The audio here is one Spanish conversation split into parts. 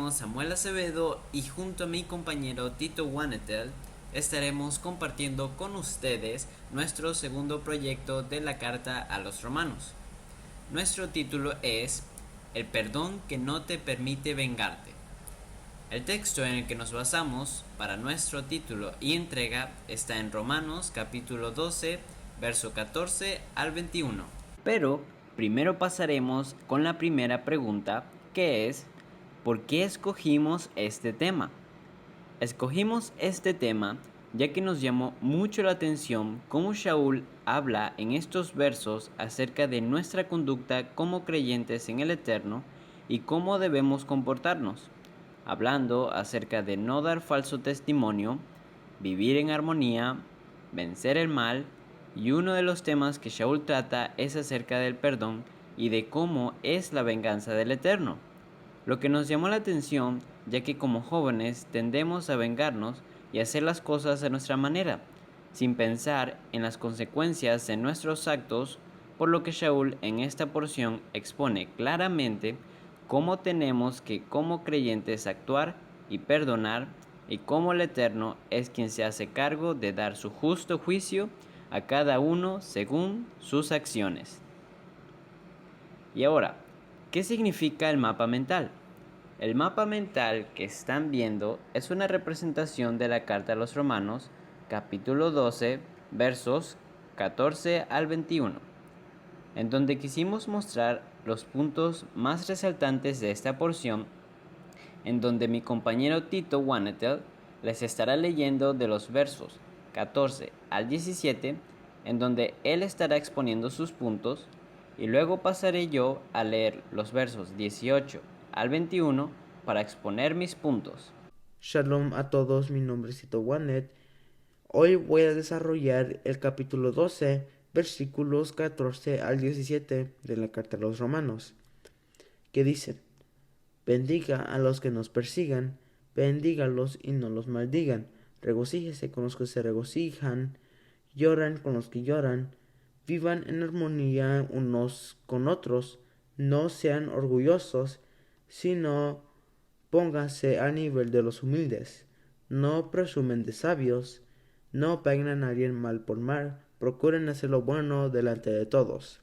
llamo Samuel Acevedo y junto a mi compañero Tito Wanetel estaremos compartiendo con ustedes nuestro segundo proyecto de la Carta a los Romanos. Nuestro título es El perdón que no te permite vengarte. El texto en el que nos basamos para nuestro título y entrega está en Romanos capítulo 12, verso 14 al 21. Pero primero pasaremos con la primera pregunta, que es ¿por qué escogimos este tema? Escogimos este tema ya que nos llamó mucho la atención cómo Shaul habla en estos versos acerca de nuestra conducta como creyentes en el Eterno y cómo debemos comportarnos, hablando acerca de no dar falso testimonio, vivir en armonía, vencer el mal, y uno de los temas que Shaul trata es acerca del perdón y de cómo es la venganza del Eterno. Lo que nos llamó la atención, ya que como jóvenes tendemos a vengarnos y hacer las cosas a nuestra manera, sin pensar en las consecuencias de nuestros actos, por lo que Shaul en esta porción expone claramente cómo tenemos que como creyentes actuar y perdonar, y cómo el Eterno es quien se hace cargo de dar su justo juicio a cada uno según sus acciones. Y ahora, ¿qué significa el mapa mental? El mapa mental que están viendo es una representación de la Carta a los Romanos, capítulo 12, versos 14 al 21, en donde quisimos mostrar los puntos más resaltantes de esta porción, en donde mi compañero Tito Wanetel les estará leyendo de los versos 14 al 17, en donde él estará exponiendo sus puntos, y luego pasaré yo a leer los versos 18 al 21 para exponer mis puntos. Shalom a todos, mi nombre es Tito Wanet. Hoy voy a desarrollar el capítulo 12, versículos 14 al 17 de la Carta a los Romanos, que dicen: bendiga a los que nos persigan, bendígalos y no los maldigan, regocíjese con los que se regocijan, lloran con los que lloran, vivan en armonía unos con otros, no sean orgullosos, sino pónganse a nivel de los humildes, no presumen de sabios, no paguen a nadie mal por mal, procuren hacer lo bueno delante de todos.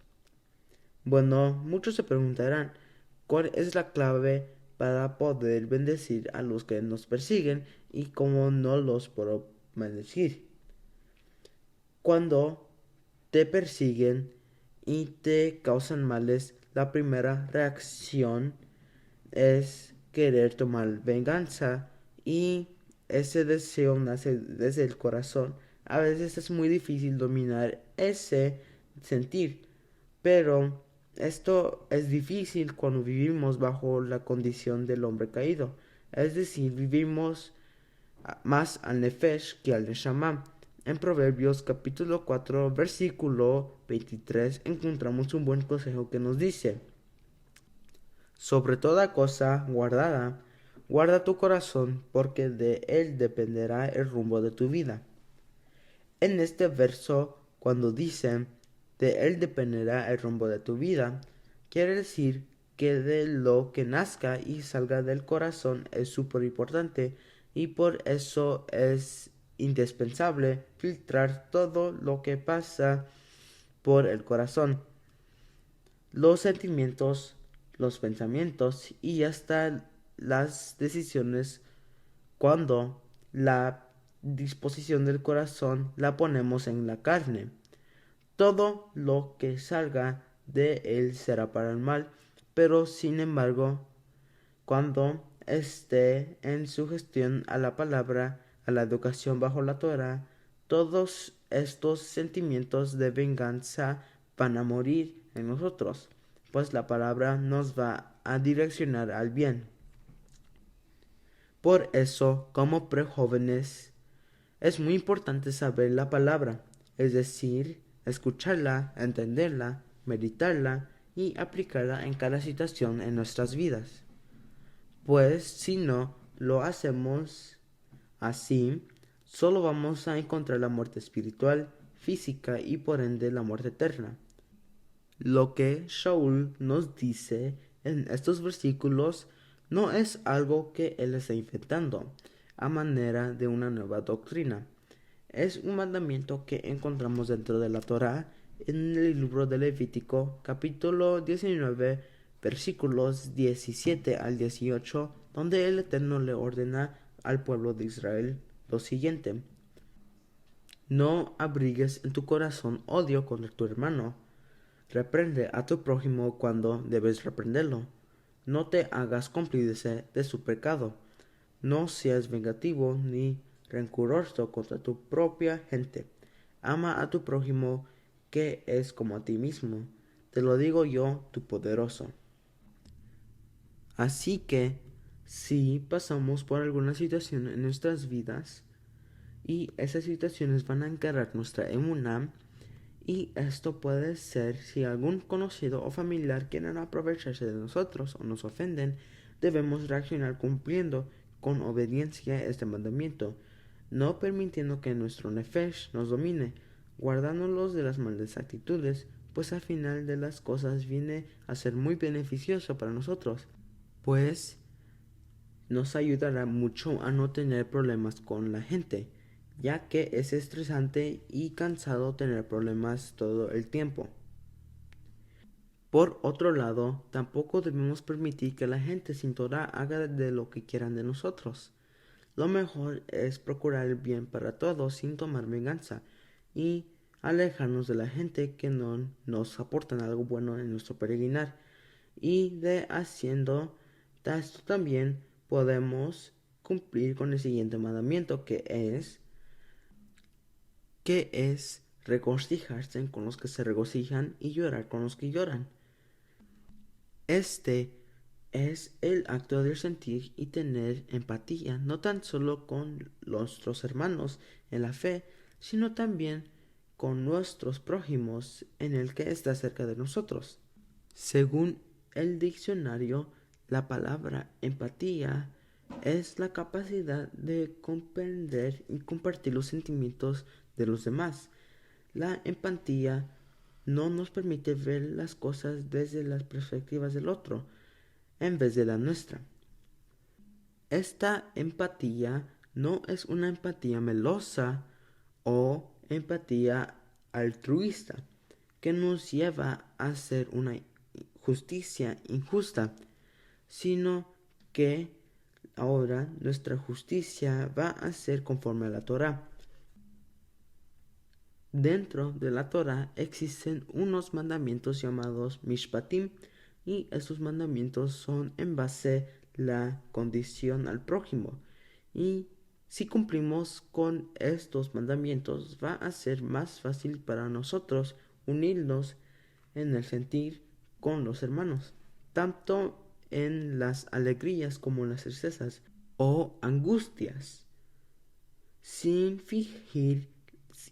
Bueno, muchos se preguntarán, ¿cuál es la clave para poder bendecir a los que nos persiguen y cómo no los puedo bendecir? Cuando te persiguen y te causan males, la primera reacción es querer tomar venganza, y ese deseo nace desde el corazón. A veces es muy difícil dominar ese sentir, pero esto es difícil cuando vivimos bajo la condición del hombre caído. Es decir, vivimos más al Nefesh que al Neshama. En Proverbios capítulo 4, versículo 23 encontramos un buen consejo que nos dice: sobre toda cosa guardada, guarda tu corazón, porque de él dependerá el rumbo de tu vida. En este verso, cuando dice de él dependerá el rumbo de tu vida, quiere decir que de lo que nazca y salga del corazón es súper importante, y por eso es indispensable filtrar todo lo que pasa por el corazón, los sentimientos, los pensamientos y hasta las decisiones, cuando la disposición del corazón la ponemos en la carne. Todo lo que salga de él será para el mal, pero sin embargo, cuando esté en sugestión a la palabra, a la educación bajo la Torah, todos estos sentimientos de venganza van a morir en nosotros, pues la palabra nos va a direccionar al bien. Por eso, como prejóvenes, es muy importante saber la palabra, es decir, escucharla, entenderla, meditarla y aplicarla en cada situación en nuestras vidas. Pues si no lo hacemos así, solo vamos a encontrar la muerte espiritual, física y por ende la muerte eterna. Lo que Shaul nos dice en estos versículos No es algo que Él está inventando a manera de una nueva doctrina. Es un mandamiento que encontramos dentro de la Torá en el libro de Levítico, capítulo 19, versículos 17 al 18, donde el Eterno le ordena al pueblo de Israel lo siguiente: no abrigues en tu corazón odio contra tu hermano. Reprende a tu prójimo cuando debes reprenderlo. No te hagas cómplice de su pecado. No seas vengativo ni rencoroso contra tu propia gente. Ama a tu prójimo que es como a ti mismo. Te lo digo yo, tu poderoso. Así que, si pasamos por alguna situación en nuestras vidas y esas situaciones van a encarar nuestra emuná, y esto puede ser si algún conocido o familiar quieren aprovecharse de nosotros o nos ofenden, debemos reaccionar cumpliendo con obediencia este mandamiento, no permitiendo que nuestro nefesh nos domine, guardándolos de las malas actitudes, pues al final de las cosas viene a ser muy beneficioso para nosotros, pues nos ayudará mucho a no tener problemas con la gente, ya que es estresante y cansado tener problemas todo el tiempo. Por otro lado, tampoco debemos permitir que la gente sin Torah haga de lo que quieran de nosotros. Lo mejor es procurar el bien para todos sin tomar venganza y alejarnos de la gente que no nos aportan algo bueno en nuestro peregrinar. Y de haciendo esto también podemos cumplir con el siguiente mandamiento que es regocijarse con los que se regocijan y llorar con los que lloran. Este es el acto de sentir y tener empatía, no tan solo con nuestros hermanos en la fe, sino también con nuestros prójimos en el que está cerca de nosotros. Según el diccionario, la palabra empatía es la capacidad de comprender y compartir los sentimientos de los demás. La empatía no nos permite ver las cosas desde las perspectivas del otro, en vez de la nuestra. Esta empatía no es una empatía melosa o empatía altruista que nos lleva a hacer una justicia injusta, sino que ahora nuestra justicia va a ser conforme a la Torá. Dentro de la Torá existen unos mandamientos llamados Mishpatim, y estos mandamientos son en base la condición al prójimo. Y si cumplimos con estos mandamientos, va a ser más fácil para nosotros unirnos en el sentir con los hermanos, tanto en las alegrías como en las tristezas o angustias, sin fingir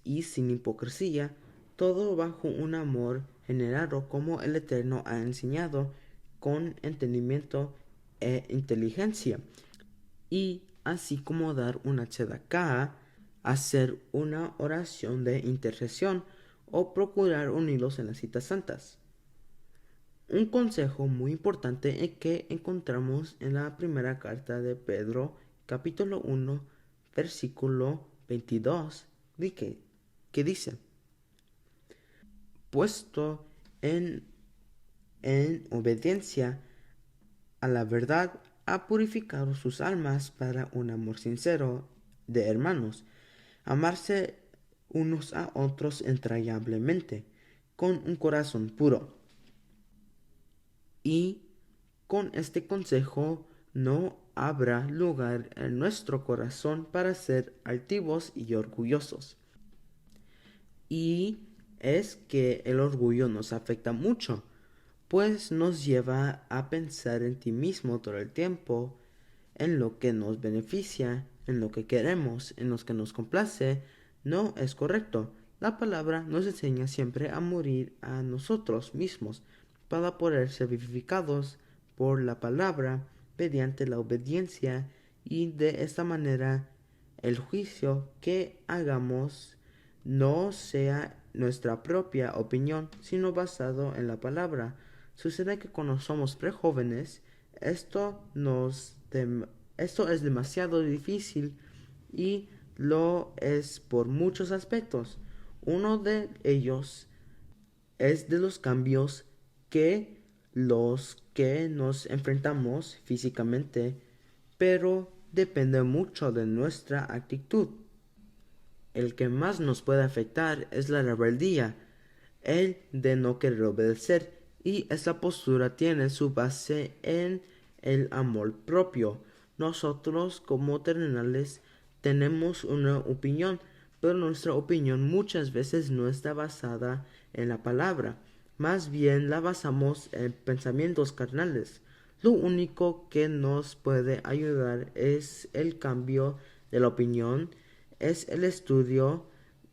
y sin hipocresía, todo bajo un amor generado como el Eterno ha enseñado, con entendimiento e inteligencia, y así como dar una tzedaká, hacer una oración de intercesión o procurar unirlos en las citas santas. Un consejo muy importante que encontramos en la primera carta de Pedro, capítulo 1, versículo 22, que dice: puesto en, obediencia a la verdad, ha purificado sus almas para un amor sincero de hermanos, amarse unos a otros entrañablemente, con un corazón puro. Y con este consejo no habrá lugar en nuestro corazón para ser altivos y orgullosos. Y es que el orgullo nos afecta mucho, pues nos lleva a pensar en ti mismo todo el tiempo, en lo que nos beneficia, en lo que queremos, en lo que nos complace. No es correcto. La palabra nos enseña siempre a morir a nosotros mismos para poder ser vivificados por la palabra mediante la obediencia, y de esta manera el juicio que hagamos no sea nuestra propia opinión, sino basado en la palabra. Sucede que cuando somos prejóvenes, Esto, esto es demasiado difícil y lo es por muchos aspectos. Uno de ellos es de los cambios que los que nos enfrentamos físicamente, pero depende mucho de nuestra actitud. El que más nos puede afectar es la rebeldía, el de no querer obedecer, y esta postura tiene su base en el amor propio. Nosotros como terrenales tenemos una opinión, pero nuestra opinión muchas veces no está basada en la palabra, más bien la basamos en pensamientos carnales. Lo único que nos puede ayudar es el cambio de la opinión, es el estudio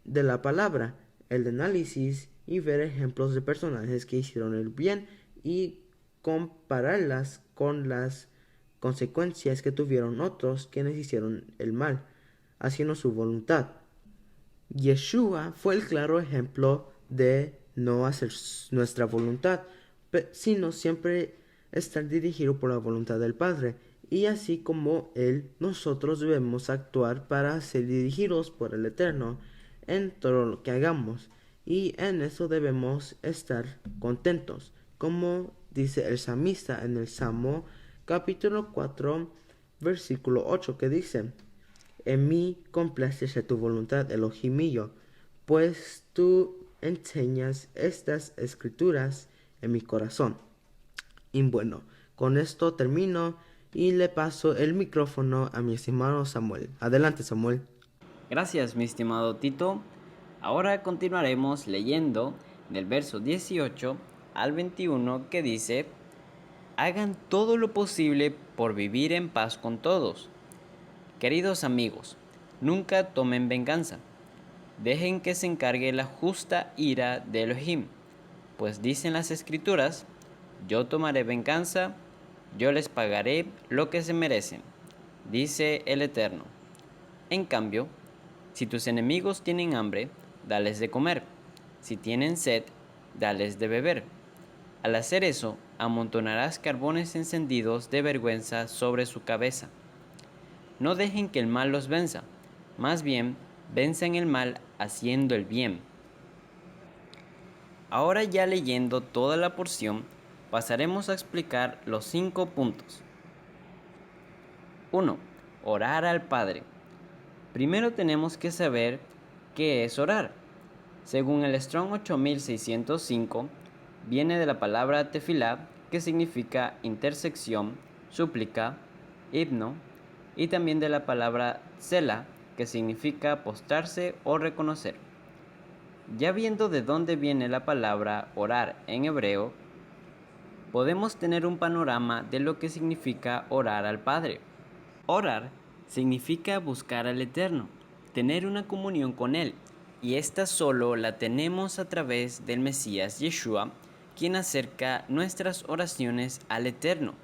de la palabra, el análisis y ver ejemplos de personajes que hicieron el bien y compararlas con las consecuencias que tuvieron otros quienes hicieron el mal, haciendo su voluntad. Yeshua fue el claro ejemplo de no hacer nuestra voluntad, sino siempre estar dirigido por la voluntad del Padre. Y así como Él, nosotros debemos actuar para ser dirigidos por el Eterno en todo lo que hagamos. Y en eso debemos estar contentos, como dice el salmista en el Salmo capítulo 4, versículo 8, que dice: en mí complácese tu voluntad, Elohim mío, pues tú enseñas estas escrituras en mi corazón. Y bueno, con esto termino y le paso el micrófono a mi estimado Samuel. Adelante, Samuel. Gracias, mi estimado Tito. Ahora continuaremos leyendo del verso 18 al 21 que dice: hagan todo lo posible por vivir en paz con todos. Queridos amigos, nunca tomen venganza. Dejen que se encargue la justa ira de Elohim, pues dicen las escrituras: yo tomaré venganza, yo les pagaré lo que se merecen, dice el Eterno. En cambio, si tus enemigos tienen hambre, dales de comer. Si tienen sed, dales de beber. Al hacer eso, amontonarás carbones encendidos de vergüenza sobre su cabeza. No dejen que el mal los venza, más bien, venzan el mal haciendo el bien. Ahora, ya leyendo toda la porción, pasaremos a explicar los 5 puntos. 1. Orar al Padre. Primero tenemos que saber qué es orar. Según el Strong 8605, viene de la palabra tefilá, que significa intersección, súplica, himno, y también de la palabra tsela, que significa postrarse o reconocer. Ya viendo de dónde viene la palabra orar en hebreo, podemos tener un panorama de lo que significa orar al Padre. Orar significa buscar al Eterno, tener una comunión con Él, y esta solo la tenemos a través del Mesías Yeshua, quien acerca nuestras oraciones al Eterno,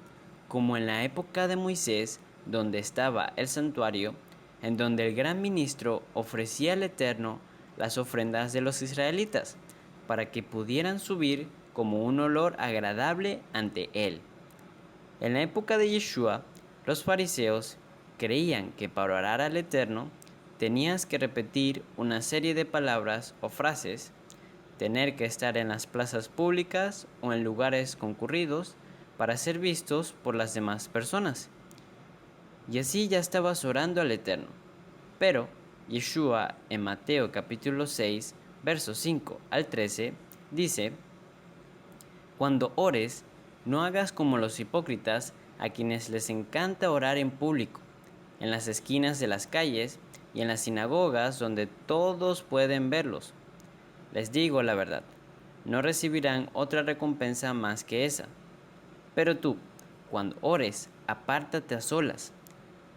como en la época de Moisés, donde estaba el santuario, en donde el gran ministro ofrecía al Eterno las ofrendas de los israelitas, para que pudieran subir como un olor agradable ante Él. En la época de Yeshua, los fariseos creían que para orar al Eterno tenías que repetir una serie de palabras o frases, tener que estar en las plazas públicas o en lugares concurridos para ser vistos por las demás personas. Y así ya estabas orando al Eterno. Pero Yeshua en Mateo capítulo 6, versos 5 al 13, dice: cuando ores, no hagas como los hipócritas, a quienes les encanta orar en público, en las esquinas de las calles y en las sinagogas donde todos pueden verlos. Les digo la verdad, no recibirán otra recompensa más que esa. Pero tú, cuando ores, apártate a solas,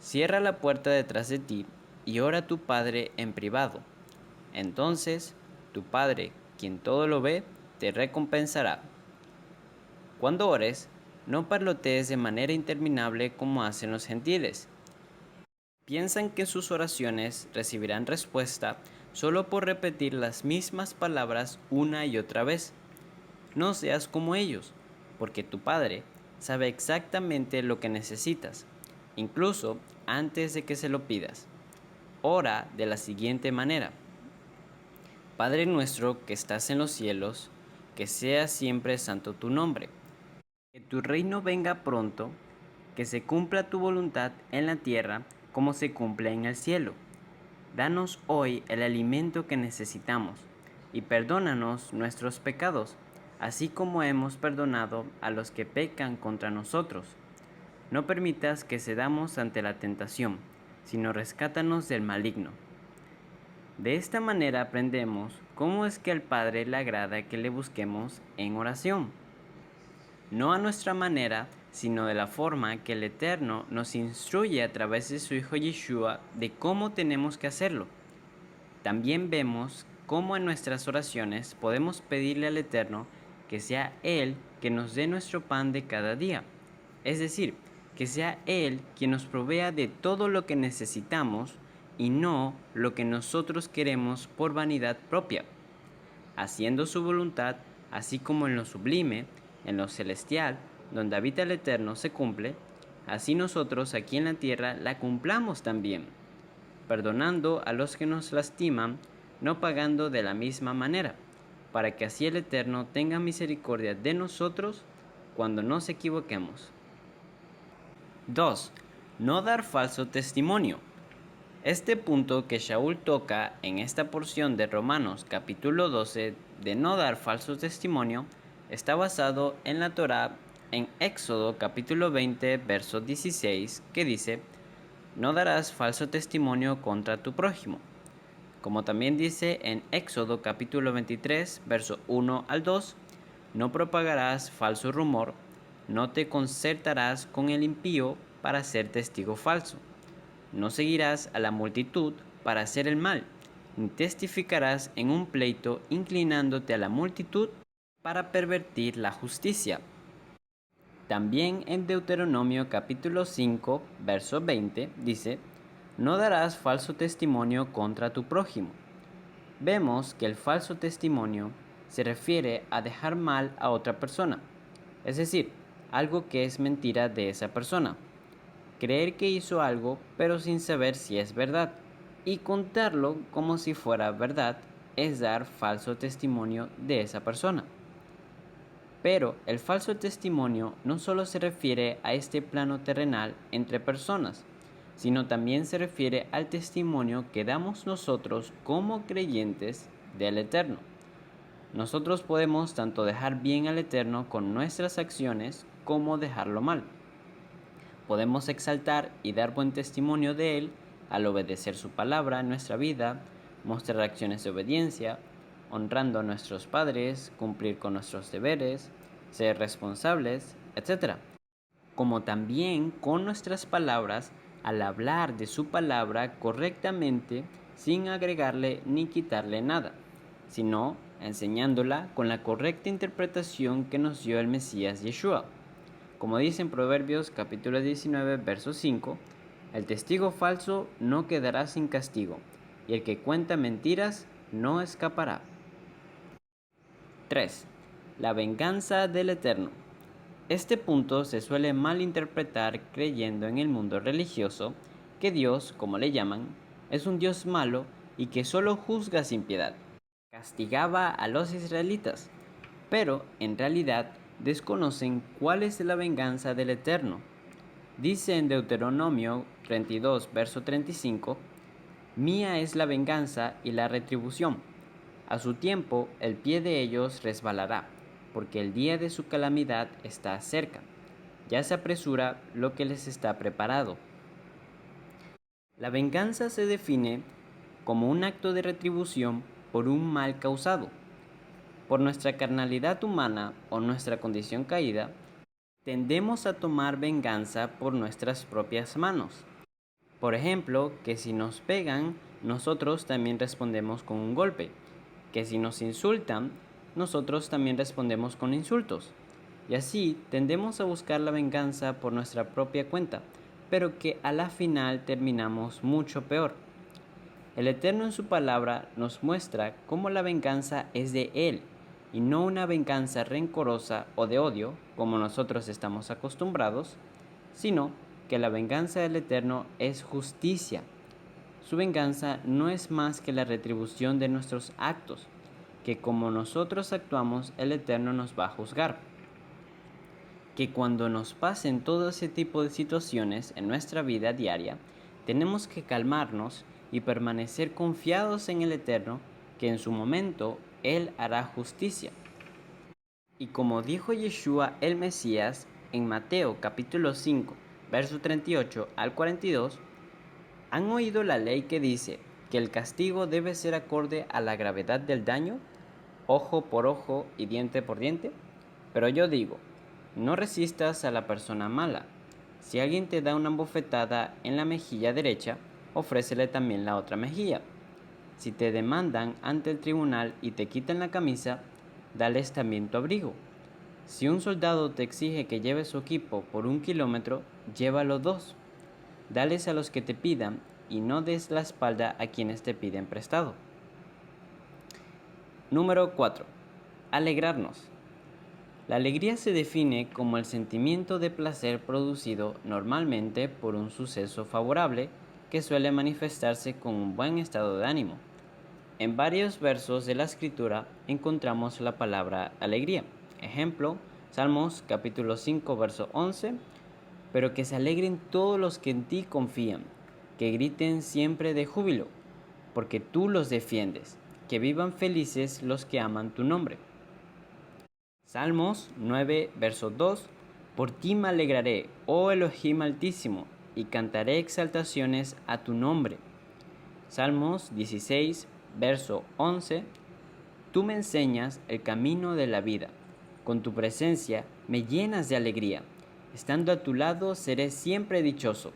cierra la puerta detrás de ti y ora a tu Padre en privado. Entonces, tu Padre, quien todo lo ve, te recompensará. Cuando ores, no parlotees de manera interminable como hacen los gentiles. Piensan que sus oraciones recibirán respuesta solo por repetir las mismas palabras una y otra vez. No seas como ellos, porque tu Padre, sabe exactamente lo que necesitas, incluso antes de que se lo pidas. Ora de la siguiente manera: Padre nuestro que estás en los cielos, que sea siempre santo tu nombre. Que tu reino venga pronto, que se cumpla tu voluntad en la tierra como se cumple en el cielo. Danos hoy el alimento que necesitamos y perdónanos nuestros pecados, así como hemos perdonado a los que pecan contra nosotros. No permitas que cedamos ante la tentación, sino rescátanos del maligno. De esta manera aprendemos cómo es que al Padre le agrada que le busquemos en oración. No a nuestra manera, sino de la forma que el Eterno nos instruye a través de su Hijo Yeshua de cómo tenemos que hacerlo. También vemos cómo en nuestras oraciones podemos pedirle al Eterno que sea Él que nos dé nuestro pan de cada día. Es decir, que sea Él quien nos provea de todo lo que necesitamos y no lo que nosotros queremos por vanidad propia. Haciendo su voluntad, así como en lo sublime, en lo celestial, donde habita el Eterno se cumple, así nosotros aquí en la tierra la cumplamos también, perdonando a los que nos lastiman, no pagando de la misma manera, para que así el Eterno tenga misericordia de nosotros cuando nos equivoquemos. 2. No dar falso testimonio. Este punto que Shaul toca en esta porción de Romanos capítulo 12 de no dar falso testimonio está basado en la Torá en Éxodo capítulo 20 verso 16 que dice: no darás falso testimonio contra tu prójimo. Como también dice en Éxodo capítulo 23 verso 1 al 2: no propagarás falso rumor, no te concertarás con el impío para ser testigo falso. No seguirás a la multitud para hacer el mal, ni testificarás en un pleito inclinándote a la multitud para pervertir la justicia. También en Deuteronomio capítulo 5, verso 20, dice: no darás falso testimonio contra tu prójimo. Vemos que el falso testimonio se refiere a dejar mal a otra persona, es decir, algo que es mentira de esa persona. Creer que hizo algo pero sin saber si es verdad y contarlo como si fuera verdad es dar falso testimonio de esa persona. Pero el falso testimonio no solo se refiere a este plano terrenal entre personas, sino también se refiere al testimonio que damos nosotros como creyentes del Eterno. Nosotros podemos tanto dejar bien al Eterno con nuestras acciones como dejarlo mal. Podemos exaltar y dar buen testimonio de Él al obedecer su palabra en nuestra vida, mostrar acciones de obediencia, honrando a nuestros padres, cumplir con nuestros deberes, ser responsables, etc. Como también con nuestras palabras al hablar de su palabra correctamente sin agregarle ni quitarle nada, sino enseñándola con la correcta interpretación que nos dio el Mesías Yeshua. Como dice en Proverbios capítulo 19, verso 5, el testigo falso no quedará sin castigo, y el que cuenta mentiras no escapará. 3. La venganza del Eterno. Este punto se suele malinterpretar creyendo en el mundo religioso que Dios, como le llaman, es un Dios malo y que solo juzga sin piedad. Castigaba a los israelitas, pero en realidad desconocen cuál es la venganza del Eterno. Dice en Deuteronomio 32, verso 35, mía es la venganza y la retribución. A su tiempo el pie de ellos resbalará, porque el día de su calamidad está cerca. Ya se apresura lo que les está preparado. La venganza se define como un acto de retribución por un mal causado. Por nuestra carnalidad humana o nuestra condición caída, tendemos a tomar venganza por nuestras propias manos. Por ejemplo, que si nos pegan, nosotros también respondemos con un golpe. Que si nos insultan, nosotros también respondemos con insultos. Y así tendemos a buscar la venganza por nuestra propia cuenta, pero que a la final terminamos mucho peor. El Eterno en su palabra nos muestra cómo la venganza es de Él y no una venganza rencorosa o de odio, como nosotros estamos acostumbrados, sino que la venganza del Eterno es justicia. Su venganza no es más que la retribución de nuestros actos, que como nosotros actuamos, el Eterno nos va a juzgar. Que cuando nos pasen todo ese tipo de situaciones en nuestra vida diaria, tenemos que calmarnos y permanecer confiados en el Eterno, que en su momento Él hará justicia. Y como dijo Yeshua el Mesías en Mateo capítulo 5, verso 38 al 42, ¿han oído la ley que dice que el castigo debe ser acorde a la gravedad del daño, ojo por ojo y diente por diente? Pero yo digo, no resistas a la persona mala. Si alguien te da una bofetada en la mejilla derecha, ofrécele también la otra mejilla. Si te demandan ante el tribunal y te quitan la camisa, dales también tu abrigo. Si un soldado te exige que lleves su equipo por 1 kilómetro, llévalo 2. Dales a los que te pidan y no des la espalda a quienes te piden prestado. Número 4. Alegrarnos. La alegría se define como el sentimiento de placer producido normalmente por un suceso favorable que suele manifestarse con un buen estado de ánimo. En varios versos de la Escritura encontramos la palabra alegría. Ejemplo, Salmos capítulo 5, verso 11. Pero que se alegren todos los que en ti confían, que griten siempre de júbilo, porque tú los defiendes, que vivan felices los que aman tu nombre. Salmos 9, verso 2. Por ti me alegraré, oh Elohim Altísimo, y cantaré exaltaciones a tu nombre. Salmos 16, verso 11. Tú me enseñas el camino de la vida. Con tu presencia me llenas de alegría. Estando a tu lado seré siempre dichoso.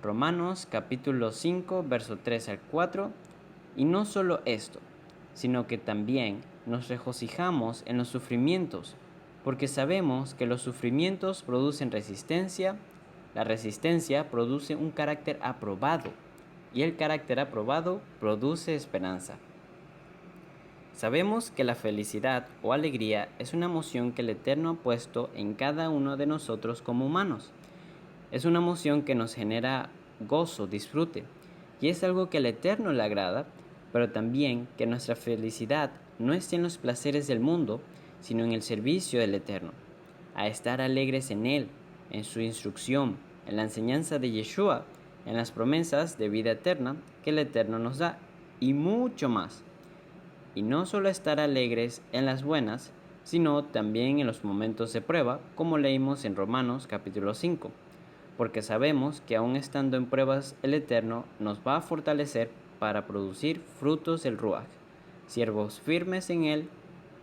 Romanos capítulo 5, verso 3 al 4. Y no solo esto, sino que también nos regocijamos en los sufrimientos, porque sabemos que los sufrimientos producen resistencia, la resistencia produce un carácter aprobado, y el carácter aprobado produce esperanza. Sabemos que la felicidad o alegría es una emoción que el Eterno ha puesto en cada uno de nosotros como humanos. Es una emoción que nos genera gozo, disfrute, y es algo que al Eterno le agrada, pero también que nuestra felicidad no esté en los placeres del mundo, sino en el servicio del Eterno, a estar alegres en Él, en su instrucción, en la enseñanza de Yeshua, en las promesas de vida eterna que el Eterno nos da, y mucho más. Y no solo estar alegres en las buenas, sino también en los momentos de prueba, como leímos en Romanos capítulo 5, porque sabemos que aún estando en pruebas el Eterno nos va a fortalecer para producir frutos del Ruach, siervos firmes en Él,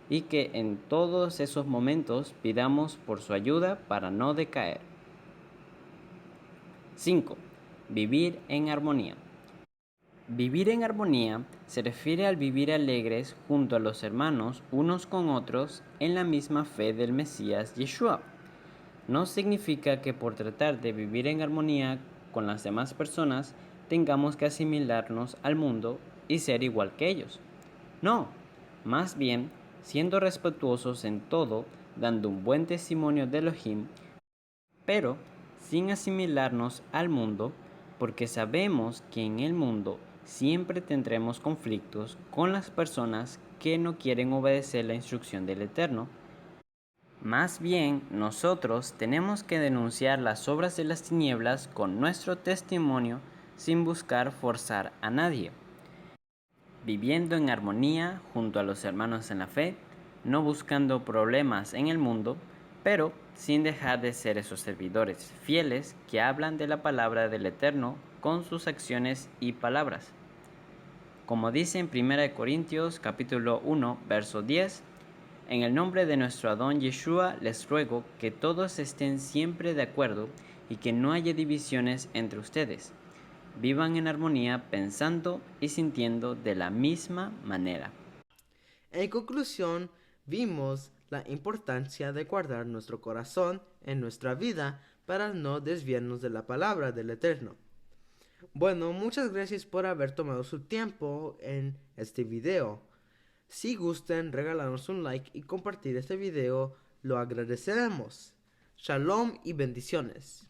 y que en todos esos momentos pidamos por su ayuda para no decaer. 5. Vivir en armonía. Vivir en armonía se refiere al vivir alegres junto a los hermanos unos con otros en la misma fe del Mesías Yeshua. No significa que por tratar de vivir en armonía con las demás personas tengamos que asimilarnos al mundo y ser igual que ellos. No, más bien siendo respetuosos en todo, dando un buen testimonio de Elohim, pero sin asimilarnos al mundo, porque sabemos que en el mundo siempre tendremos conflictos con las personas que no quieren obedecer la instrucción del Eterno. Más bien, nosotros tenemos que denunciar las obras de las tinieblas con nuestro testimonio sin buscar forzar a nadie. Viviendo en armonía junto a los hermanos en la fe, no buscando problemas en el mundo, pero sin dejar de ser esos servidores fieles que hablan de la palabra del Eterno con sus acciones y palabras. Como dice en 1 Corintios capítulo 1, verso 10, en el nombre de nuestro Adón Yeshua les ruego que todos estén siempre de acuerdo y que no haya divisiones entre ustedes. Vivan en armonía pensando y sintiendo de la misma manera. En conclusión, vimos la importancia de guardar nuestro corazón en nuestra vida para no desviarnos de la palabra del Eterno. Bueno, muchas gracias por haber tomado su tiempo en este video. Si gustan regalarnos un like y compartir este video, lo agradeceremos. Shalom y bendiciones.